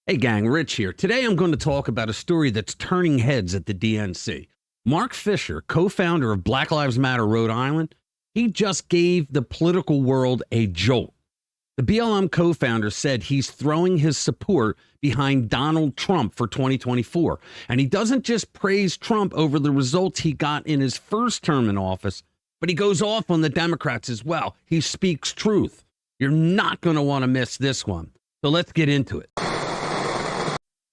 Hey gang, Rich here. Today I'm going to talk about a story that's turning heads at the DNC. Mark Fisher, co-founder of Black Lives Matter Rhode Island, he just gave the political world a jolt. The BLM co-founder said he's throwing his support behind Donald Trump for 2024. And he doesn't just praise Trump over the results he got in his first term in office, but he goes off on the Democrats as well. He speaks truth. You're not going to want to miss this one. So let's get into it.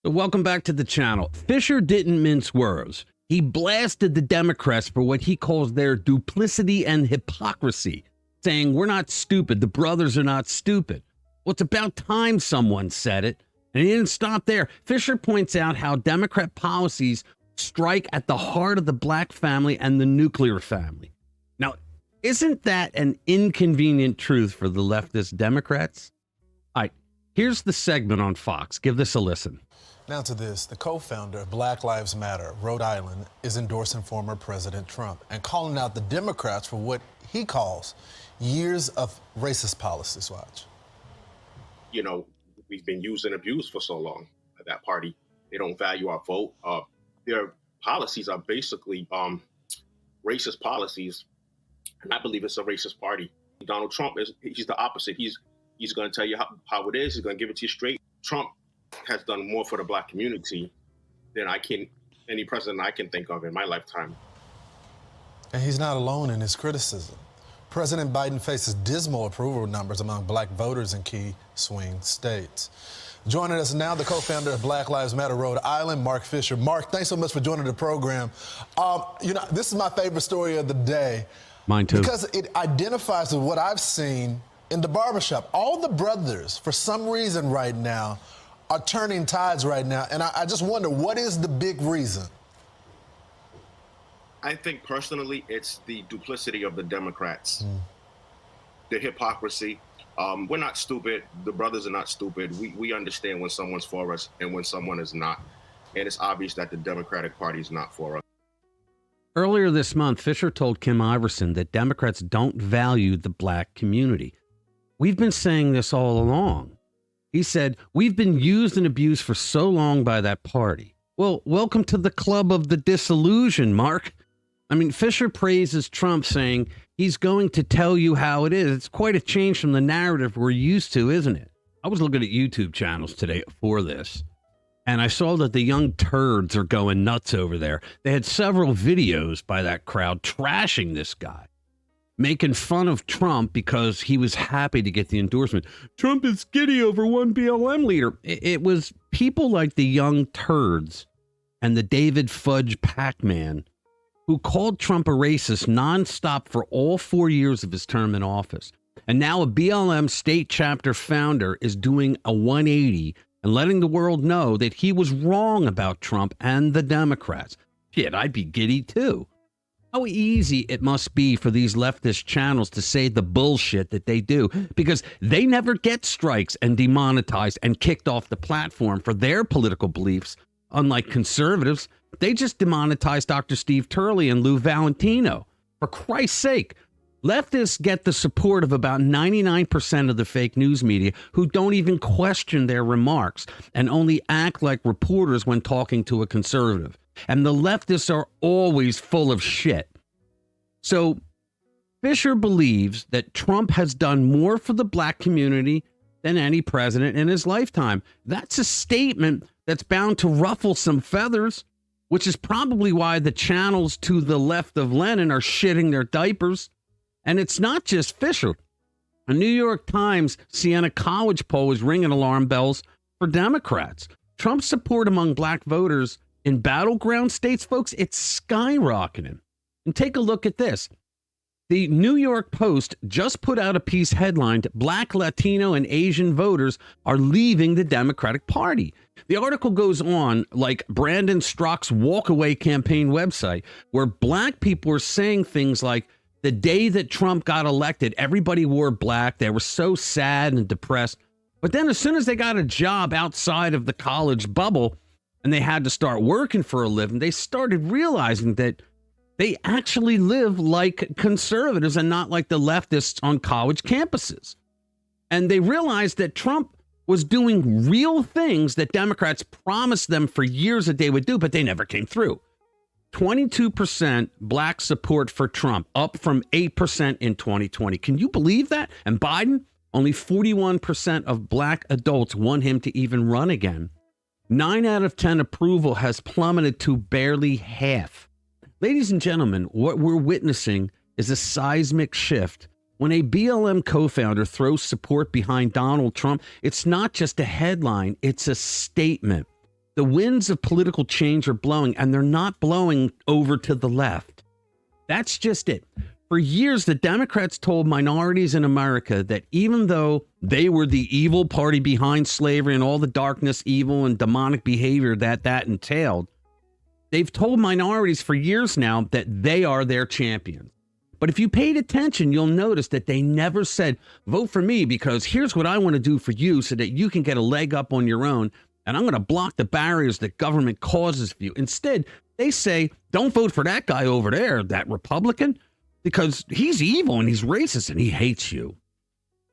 So welcome back to the channel. Fisher didn't mince words. He blasted the Democrats for what he calls their duplicity and hypocrisy, saying we're not stupid. The brothers are not stupid. Well, it's about time someone said it. And he didn't stop there. Fisher points out how Democrat policies strike at the heart of the black family and the nuclear family. Now, isn't that an inconvenient truth for the leftist Democrats? All right, here's the segment on Fox. Give this a listen. Now to this, the co-founder of Black Lives Matter, Rhode Island, is endorsing former President Trump and calling out the Democrats for what he calls years of racist policies. Watch. You know, we've been used and abused for so long by that party. They don't value our vote. Their policies are basically racist policies, and I believe it's a racist party. Donald Trump he's the opposite. He's going to tell you how it is. He's going to give it to you straight. Trump has done more for the black community than any president I can think of in my lifetime. And he's not alone in his criticism. President Biden faces dismal approval numbers among black voters in key swing states. Joining us now, the co-founder of Black Lives Matter Rhode Island, Mark Fisher. Mark, thanks so much for joining the program. This is my favorite story of the day. Mine too. Because it identifies with what I've seen in the barbershop. All the brothers, for some reason right now, are turning tides right now. And I just wonder, what is the big reason? I think personally, it's the duplicity of the Democrats, the hypocrisy. We're not stupid. The brothers are not stupid. We understand when someone's for us and when someone is not. And it's obvious that the Democratic Party is not for us. Earlier this month, Fisher told Kim Iverson that Democrats don't value the black community. We've been saying this all along. He said, we've been used and abused for so long by that party. Well, welcome to the club of the disillusioned, Mark. I mean, Fisher praises Trump, saying he's going to tell you how it is. It's quite a change from the narrative we're used to, isn't it? I was looking at YouTube channels today for this, and I saw that the young turds are going nuts over there. They had several videos by that crowd trashing this guy, making fun of Trump because he was happy to get the endorsement. Trump is giddy over one BLM leader. It was people like the young turds and the David Fudge Pac-Man who called Trump a racist nonstop for all 4 years of his term in office. And now a BLM state chapter founder is doing a 180 and letting the world know that he was wrong about Trump and the Democrats. Shit, I'd be giddy too. How easy it must be for these leftist channels to say the bullshit that they do, because they never get strikes and demonetized and kicked off the platform for their political beliefs. Unlike conservatives, they just demonetized Dr. Steve Turley and Lou Valentino. For Christ's sake, leftists get the support of about 99% of the fake news media, who don't even question their remarks and only act like reporters when talking to a conservative. And the leftists are always full of shit. So Fisher believes that Trump has done more for the black community than any president in his lifetime. That's a statement that's bound to ruffle some feathers, which is probably why the channels to the left of Lenin are shitting their diapers. And it's not just Fisher. A New York Times Siena College poll is ringing alarm bells for Democrats. Trump's support among black voters in battleground states, folks, it's skyrocketing. And take a look at this. The New York Post just put out a piece headlined, Black, Latino, and Asian voters are leaving the Democratic Party. The article goes on like Brandon Strzok's walkaway campaign website, where black people are saying things like, the day that Trump got elected, everybody wore black. They were so sad and depressed. But then as soon as they got a job outside of the college bubble and they had to start working for a living, they started realizing that they actually live like conservatives and not like the leftists on college campuses. And they realized that Trump was doing real things that Democrats promised them for years that they would do, but they never came through. 22% black support for Trump, up from 8% in 2020. Can you believe that? And Biden, only 41% of black adults want him to even run again. 9 out of 10 approval has plummeted to barely half. Ladies and gentlemen, what we're witnessing is a seismic shift. When a BLM co-founder throws support behind Donald Trump, it's not just a headline, it's a statement. The winds of political change are blowing, and they're not blowing over to the left. That's just it. For years, the Democrats told minorities in America that even though they were the evil party behind slavery and all the darkness, evil, and demonic behavior that entailed, they've told minorities for years now that they are their champions. But if you paid attention, you'll notice that they never said, vote for me because here's what I want to do for you so that you can get a leg up on your own. And I'm going to block the barriers that government causes for you. Instead, they say, don't vote for that guy over there, that Republican, because he's evil and he's racist and he hates you.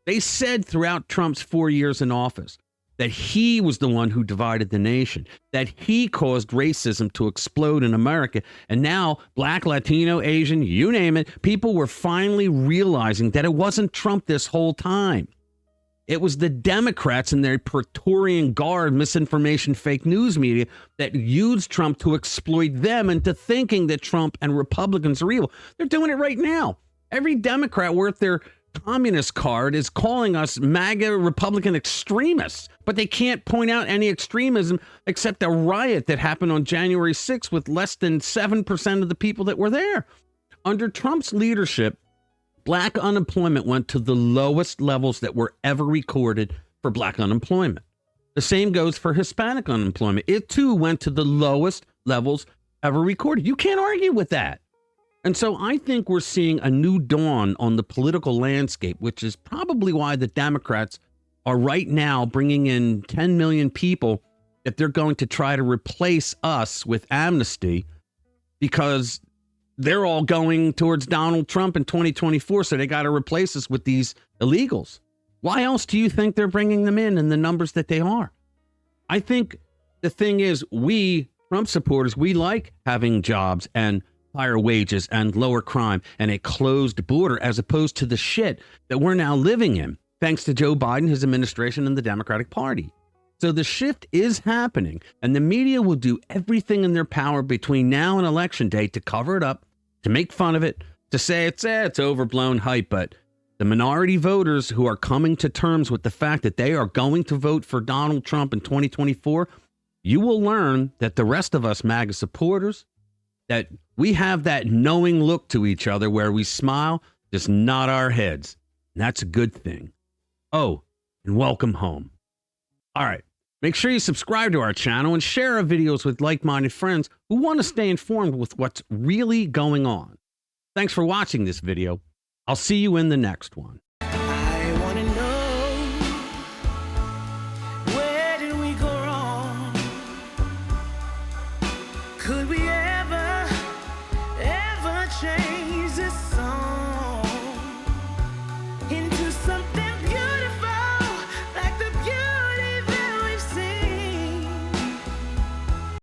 They said throughout Trump's 4 years in office that he was the one who divided the nation, that he caused racism to explode in America. And now black, Latino, Asian, you name it, people were finally realizing that it wasn't Trump this whole time. It was the Democrats and their Praetorian Guard misinformation fake news media that used Trump to exploit them into thinking that Trump and Republicans are evil. They're doing it right now. Every Democrat worth their communist card is calling us MAGA Republican extremists, but they can't point out any extremism except a riot that happened on January 6th with less than 7% of the people that were there. Under Trump's leadership, black unemployment went to the lowest levels that were ever recorded for black unemployment. The same goes for Hispanic unemployment. It too went to the lowest levels ever recorded. You can't argue with that. And so I think we're seeing a new dawn on the political landscape, which is probably why the Democrats are right now bringing in 10 million people that they're going to try to replace us with amnesty because they're all going towards Donald Trump in 2024, so they got to replace us with these illegals. Why else do you think they're bringing them in the numbers that they are? I think the thing is, we, Trump supporters, we like having jobs and higher wages and lower crime and a closed border as opposed to the shit that we're now living in, thanks to Joe Biden, his administration, and the Democratic Party. So the shift is happening, and the media will do everything in their power between now and Election Day to cover it up, to make fun of it, to say it's overblown hype. But the minority voters who are coming to terms with the fact that they are going to vote for Donald Trump in 2024, you will learn that the rest of us MAGA supporters, that we have that knowing look to each other where we smile, just nod our heads. And that's a good thing. Oh, and welcome home. All right. Make sure you subscribe to our channel and share our videos with like-minded friends who want to stay informed with what's really going on. Thanks for watching this video. I'll see you in the next one.